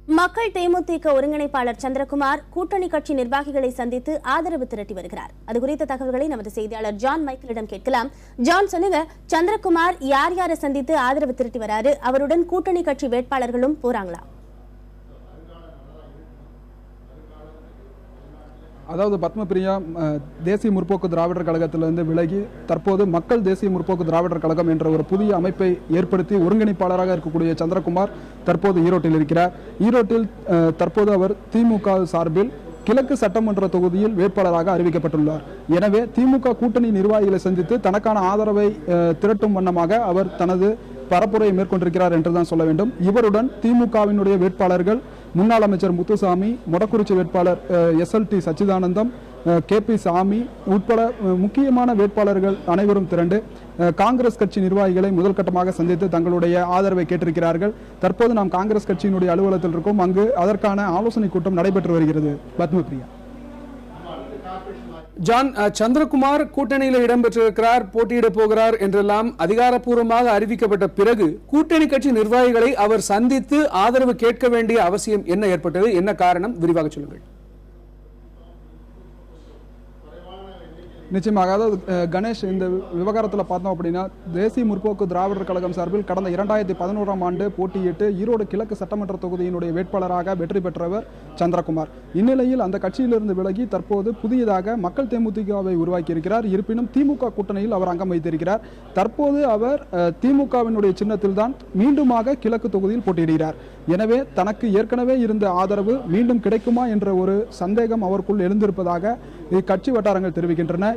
மக்கள் தேமுதிக ஒருங்கிணைப்பாளர் சந்திரகுமார் கூட்டணி கட்சி நிர்வாகிகளை சந்தித்து ஆதரவு திரட்டி வருகிறார். அது குறித்த தகவல்களை நமது செய்தியாளர் ஜான் மைக்கேலிடம் கேட்கலாம். ஜான், சொல்லுங்க, சந்திரகுமார் யார் யாரை சந்தித்து ஆதரவு திரட்டி வராரு? அவருடன் கூட்டணி கட்சி வேட்பாளர்களும் போறாங்களா? அதாவது பத்மபிரியா தேசிய முற்போக்கு திராவிடர் கழகத்திலிருந்து விலகி தற்போது மக்கள் தேசிய முற்போக்கு திராவிடர் கழகம் என்ற ஒரு புதிய அமைப்பை ஏற்படுத்தி ஒருங்கிணைப்பாளராக இருக்கக்கூடிய சந்திரகுமார் தற்போது ஈரோட்டில் இருக்கிறார். ஈரோட்டில் தற்போது அவர் திமுக சார்பில் கிழக்கு சட்டமன்ற தொகுதியில் வேட்பாளராக அறிவிக்கப்பட்டுள்ளார். எனவே திமுக கூட்டணி நிர்வாகிகளை சந்தித்து தனக்கான ஆதரவை திரட்டும் வண்ணமாக அவர் தனது பரப்புரையை மேற்கொண்டிருக்கிறார் என்றுதான் சொல்ல வேண்டும். இவருடன் திமுகவினுடைய வேட்பாளர்கள் முன்னாள் அமைச்சர் முத்துசாமி, மொடக்குறிச்சி வேட்பாளர் SLT சச்சிதானந்தம், KP சாமி உட்பட முக்கியமான வேட்பாளர்கள் அனைவரும் திரண்டு காங்கிரஸ் கட்சி நிர்வாகிகளை முதல் கட்டமாக சந்தித்து தங்களுடைய ஆதரவை கேட்டிருக்கிறார்கள். தற்போது நாம் காங்கிரஸ் கட்சியினுடைய அலுவலகத்தில் இருக்கோம். அங்கு அதற்கான ஆலோசனை கூட்டம் நடைபெற்று வருகிறது. பத்மபிரியா. ஜான், சந்திரகுமார் கூட்டணியில் இடம்பெற்றிருக்கிறார், போட்டியிட போகிறார் என்றெல்லாம் அதிகாரப்பூர்வமாக அறிவிக்கப்பட்ட பிறகு கூட்டணி கட்சி நிர்வாகிகளை அவர் சந்தித்து ஆதரவு கேட்க வேண்டிய அவசியம் என்ன ஏற்பட்டது? என்ன காரணம்? விரிவாக சொல்லுங்கள். நிச்சயமாக, அதாவது கணேஷ், இந்த விவகாரத்தில் பார்த்தோம் அப்படின்னா தேசிய முற்போக்கு திராவிடர் கழகம் சார்பில் கடந்த 2011ஆம் ஆண்டு போட்டியிட்டு ஈரோடு கிழக்கு சட்டமன்ற தொகுதியினுடைய வேட்பாளராக வெற்றி பெற்றவர் சந்திரகுமார். இந்நிலையில் அந்த கட்சியிலிருந்து விலகி தற்போது புதியதாக மக்கள் தேமுதிகவை உருவாக்கியிருக்கிறார். இருப்பினும் திமுக கூட்டணியில் அவர் அங்கம் வைத்திருக்கிறார். தற்போது அவர் திமுகவினுடைய சின்னத்தில் தான் மீண்டுமாக கிழக்கு தொகுதியில் போட்டியிடுகிறார். எனவே தனக்கு ஏற்கனவே இருந்த ஆதரவு மீண்டும் கிடைக்குமா என்ற ஒரு சந்தேகம் அவருக்குள் எழுந்திருப்பதாக இக்கட்சி வட்டாரங்கள் தெரிவிக்கின்றன.